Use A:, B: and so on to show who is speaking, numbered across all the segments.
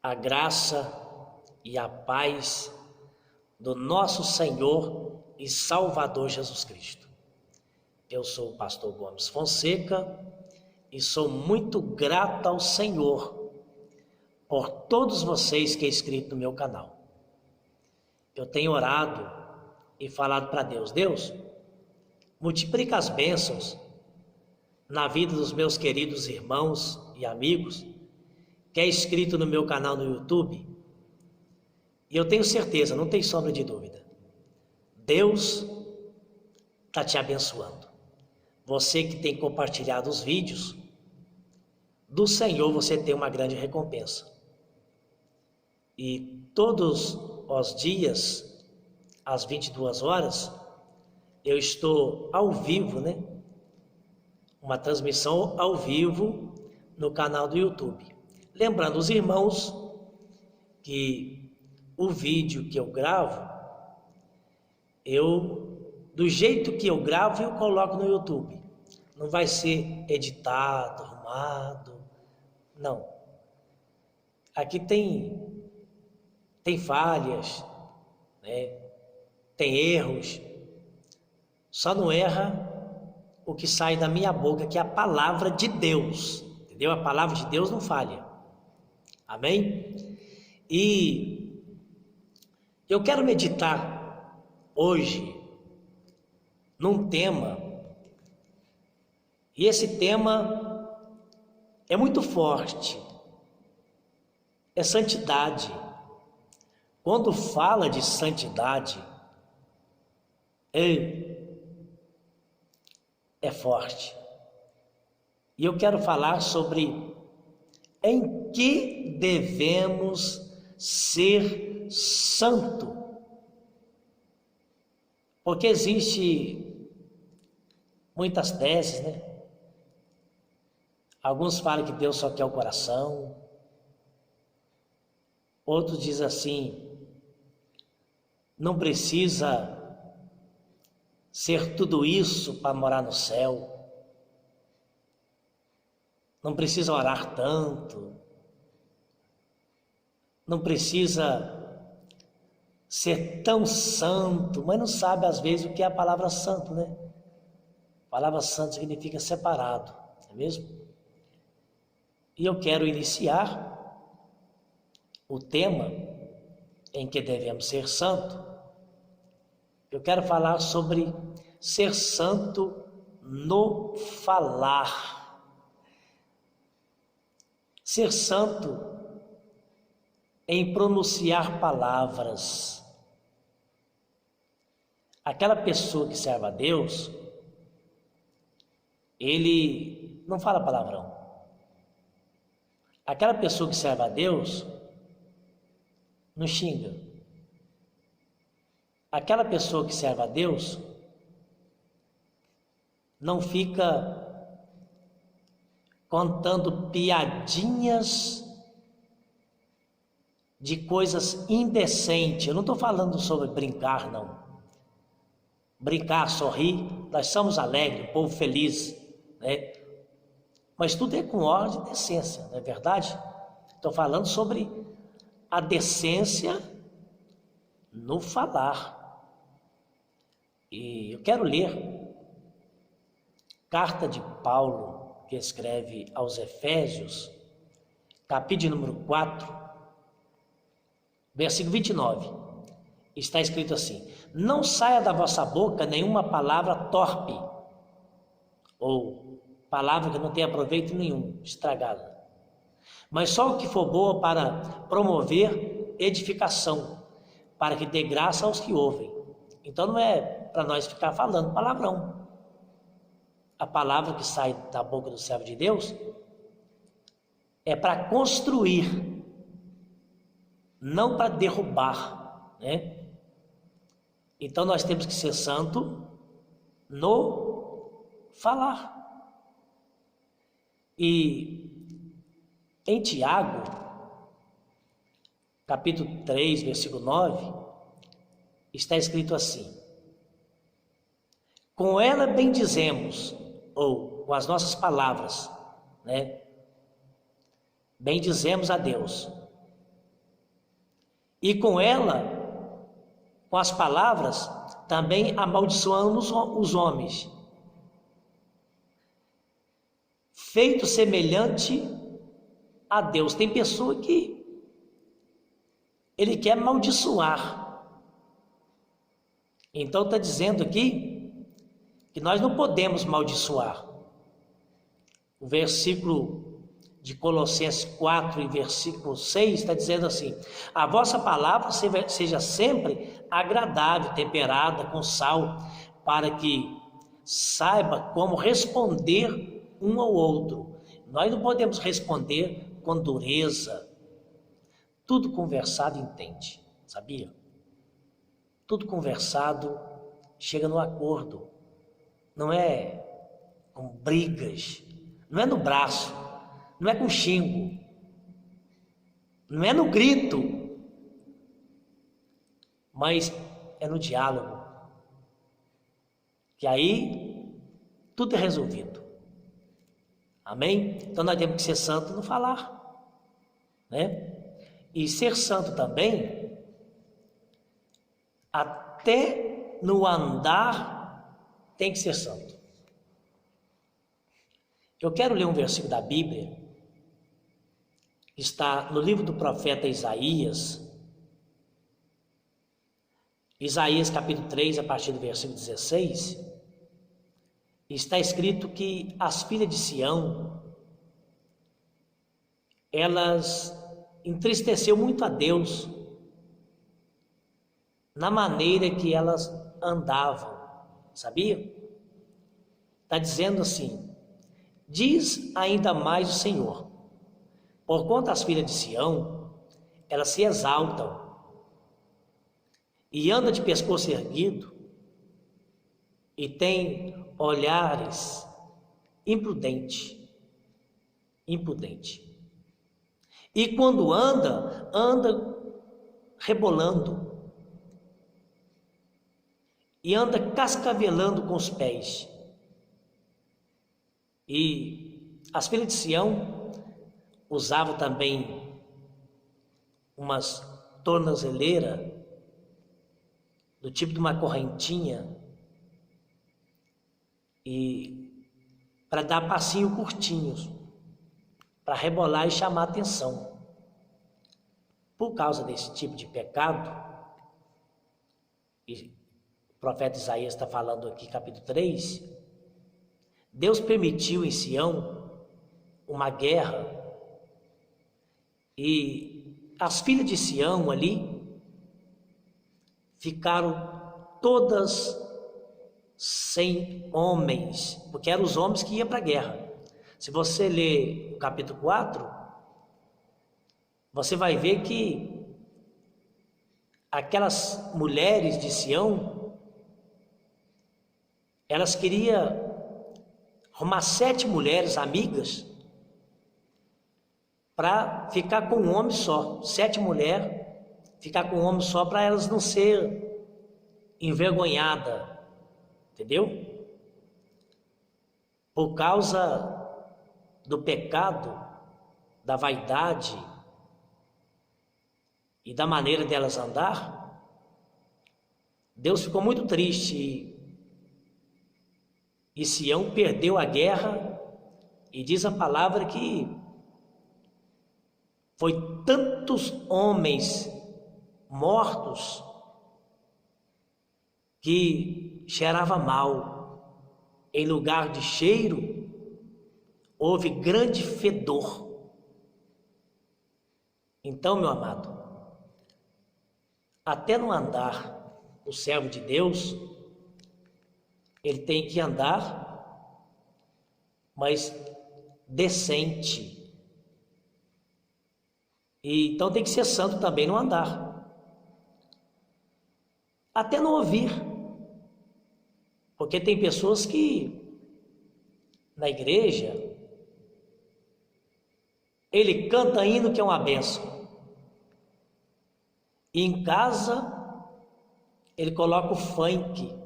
A: A graça e a paz do nosso Senhor e Salvador Jesus Cristo. Eu sou o pastor Gomes Fonseca e sou muito grato ao Senhor por todos vocês que é inscrito no meu canal. Eu tenho orado e falado para Deus: Deus, multiplica as bênçãos na vida dos meus queridos irmãos e amigos que é inscrito no meu canal no YouTube. E eu tenho certeza, não tem sombra de dúvida, Deus está te abençoando. Você que tem compartilhado os vídeos, do Senhor você tem uma grande recompensa. E todos os dias, às 22 horas, eu estou ao vivo, uma transmissão ao vivo no canal do YouTube. Lembrando os irmãos que o vídeo que eu gravo, do jeito que eu gravo, eu coloco no YouTube. Não vai ser editado, arrumado, não. Aqui tem falhas, tem erros. Só não erra o que sai da minha boca, que é a palavra de Deus, entendeu? A palavra de Deus não falha. Amém? E eu quero meditar hoje num tema, e esse tema é muito forte, é santidade. Quando fala de santidade, é forte. E eu quero falar sobre em que devemos ser santo. Porque existe muitas teses, Alguns falam que Deus só quer o coração. Outros dizem assim, não precisa ser tudo isso para morar no céu. Não precisa orar tanto. Não precisa ser tão santo, mas não sabe às vezes o que é a palavra santo, A palavra santo significa separado, não é mesmo? E eu quero iniciar o tema em que devemos ser santo. Eu quero falar sobre ser santo no falar. Ser santo em pronunciar palavras. Aquela pessoa que serve a Deus, ele não fala palavrão. Aquela pessoa que serve a Deus não xinga. Aquela pessoa que serve a Deus não fica contando piadinhas de coisas indecentes. Eu não estou falando sobre brincar, não. Brincar, sorrir, nós somos alegres, um povo feliz, Mas tudo é com ordem e decência, não é verdade? Estou falando sobre a decência no falar. E eu quero ler carta de Paulo, que escreve aos Efésios, capítulo número 4, versículo 29. Está escrito assim: não saia da vossa boca nenhuma palavra torpe, ou palavra que não tenha proveito nenhum, estragada, mas só o que for boa para promover edificação, para que dê graça aos que ouvem. Então não é para nós ficar falando palavrão. A palavra que sai da boca do servo de Deus é para construir, não para derrubar, Então nós temos que ser santo no falar. E em Tiago, capítulo 3, versículo 9, está escrito assim: com ela bendizemos, ou com as nossas palavras, bendizemos a Deus, E com ela, com as palavras, também amaldiçoamos os homens. Feito semelhante a Deus. Tem pessoa que ele quer amaldiçoar. Então está dizendo aqui que nós não podemos amaldiçoar. O versículo de Colossenses 4 e versículo 6 está dizendo assim: a vossa palavra seja sempre agradável, temperada com sal, para que saiba como responder um ao outro. Nós não podemos responder com dureza. Tudo conversado entende, sabia? Tudo conversado chega no acordo. Não é com brigas, não é no braço, não é com xingo, não é no grito, mas é no diálogo. Que aí tudo é resolvido. Amém? Então nós temos que ser santo no falar, né? E ser santo também, até no andar, tem que ser santo. Eu quero ler um versículo da Bíblia, está no livro do profeta Isaías, Isaías capítulo 3, a partir do versículo 16, está escrito que as filhas de Sião, elas entristeceu muito a Deus na maneira que elas andavam, sabia? Está dizendo assim: diz ainda mais o Senhor, porquanto as filhas de Sião, elas se exaltam e andam de pescoço erguido e têm olhares impudentes. E quando anda rebolando e anda cascavelando com os pés. E as filhas de Sião usavam também umas tornozeleiras do tipo de uma correntinha e para dar passinho curtinhos, para rebolar e chamar atenção. Por causa desse tipo de pecado, e o profeta Isaías está falando aqui, capítulo 3, Deus permitiu em Sião uma guerra, e as filhas de Sião ali ficaram todas sem homens, porque eram os homens que iam para a guerra. Se você ler o capítulo 4, você vai ver que aquelas mulheres de Sião, elas queriam arrumar 7 mulheres amigas para ficar com um homem só. 7 mulheres, ficar com um homem só para elas não serem envergonhadas, entendeu? Por causa do pecado, da vaidade e da maneira delas andar, Deus ficou muito triste e Sião perdeu a guerra, e diz a palavra que foi tantos homens mortos que cheirava mal. Em lugar de cheiro, houve grande fedor. Então, meu amado, até no andar, o servo de Deus, ele tem que andar, mas decente. E então tem que ser santo também no andar. Até no ouvir. Porque tem pessoas que na igreja ele canta hino que é uma bênção. E em casa ele coloca o funk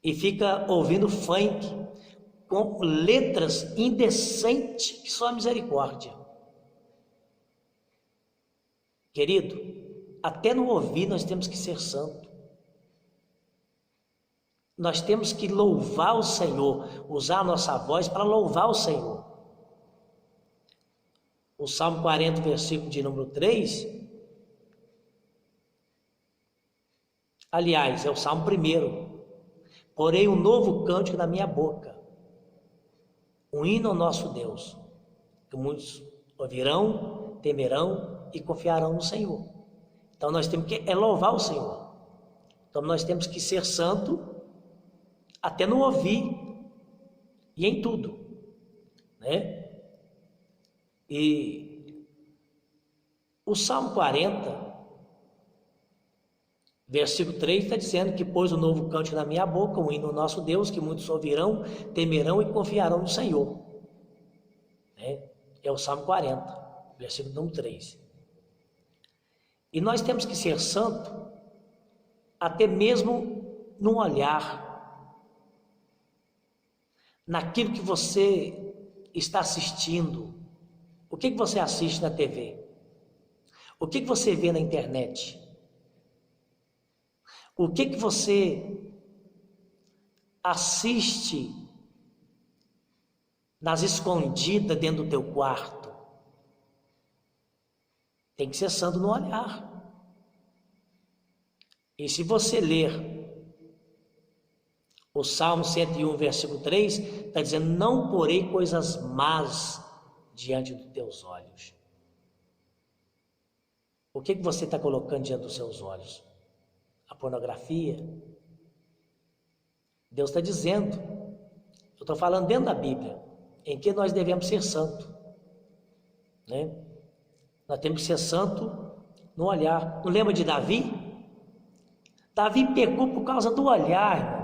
A: e fica ouvindo funk com letras indecentes que só a misericórdia. Querido, até no ouvir nós temos que ser santo. Nós temos que louvar o Senhor, usar a nossa voz para louvar o Senhor. O Salmo 40, versículo de número 3, aliás, é o Salmo 1. Porém um novo cântico na minha boca, um hino ao nosso Deus, que muitos ouvirão, temerão e confiarão no Senhor. Então nós temos que louvar o Senhor. Então nós temos que ser santo até no ouvir e em tudo, né? E o Salmo 40, versículo 3 está dizendo que pôs um novo cântico na minha boca, um hino ao nosso Deus, que muitos ouvirão, temerão e confiarão no Senhor. Né? É o Salmo 40, versículo número 3. E nós temos que ser santo até mesmo no olhar, naquilo que você está assistindo. O que você assiste na TV? O que você vê na internet? O que você assiste nas escondidas dentro do teu quarto? Tem que ser santo no olhar. E se você ler o Salmo 101, versículo 3, está dizendo: não porei coisas más diante dos teus olhos. O que você está colocando diante dos seus olhos? A pornografia? Deus está dizendo, eu estou falando dentro da Bíblia, em que nós devemos ser santos, né? Nós temos que ser santo no olhar. Não lembra de Davi? Davi pecou por causa do olhar, irmão.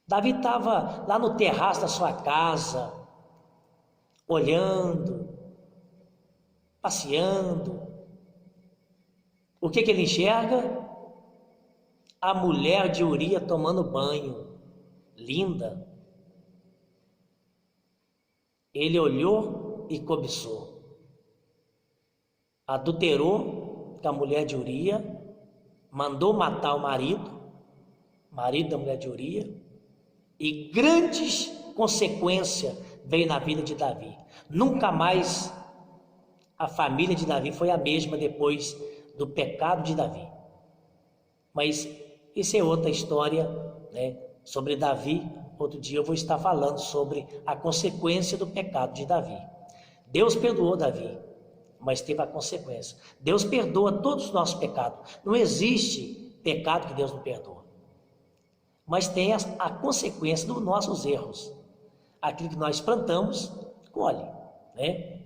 A: Davi estava lá no terraço da sua casa, olhando, passeando. O que ele enxerga? A mulher de Uria tomando banho, linda. Ele olhou e cobiçou. Adulterou com a mulher de Uria, mandou matar o marido da mulher de Uria, e grandes consequências veio na vida de Davi. Nunca mais a família de Davi foi a mesma depois do pecado de Davi. Mas isso é outra história, né? Sobre Davi. Outro dia eu vou estar falando sobre a consequência do pecado de Davi. Deus perdoou Davi, mas teve a consequência. Deus perdoa todos os nossos pecados. Não existe pecado que Deus não perdoa. Mas tem a consequência dos nossos erros. Aquilo que nós plantamos, colhe, né?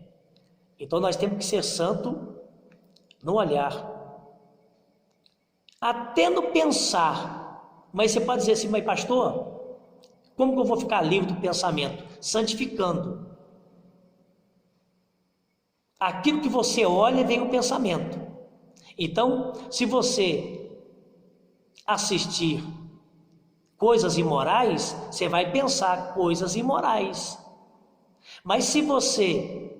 A: Então nós temos que ser santo no olhar, até no pensar. Mas você pode dizer assim: mas pastor, como que eu vou ficar livre do pensamento? Santificando. Aquilo que você olha vem o pensamento. Então, se você assistir coisas imorais, você vai pensar coisas imorais. Mas se você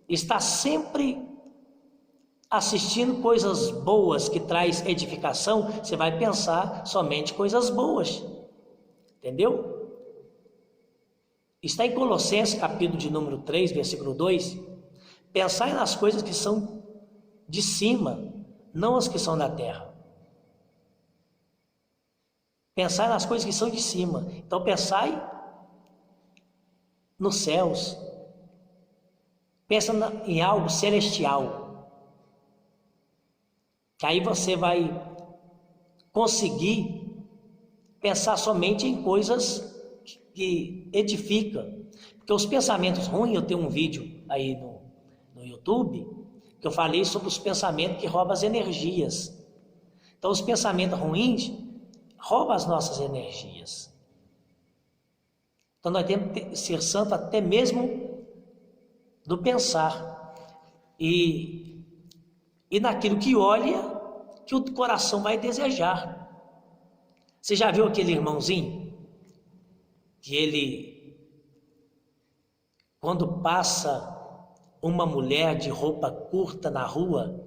A: está sempre assistindo coisas boas que traz edificação, você vai pensar somente coisas boas. Entendeu? Está em Colossenses, capítulo de número 3, versículo 2. Pensai nas coisas que são de cima, não as que são da terra. Pensai nas coisas que são de cima. Então pensai nos céus. Pensa em algo celestial. Que aí você vai conseguir pensar somente em coisas que edificam. Porque os pensamentos ruins, eu tenho um vídeo aí no YouTube, que eu falei sobre os pensamentos que roubam as energias. Então os pensamentos ruins roubam as nossas energias. Então nós temos que ser santos até mesmo do pensar. E naquilo que olha, que o coração vai desejar. Você já viu aquele irmãozinho? Que ele, quando passa uma mulher de roupa curta na rua,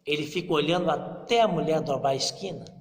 A: ele fica olhando até a mulher dobrar a esquina?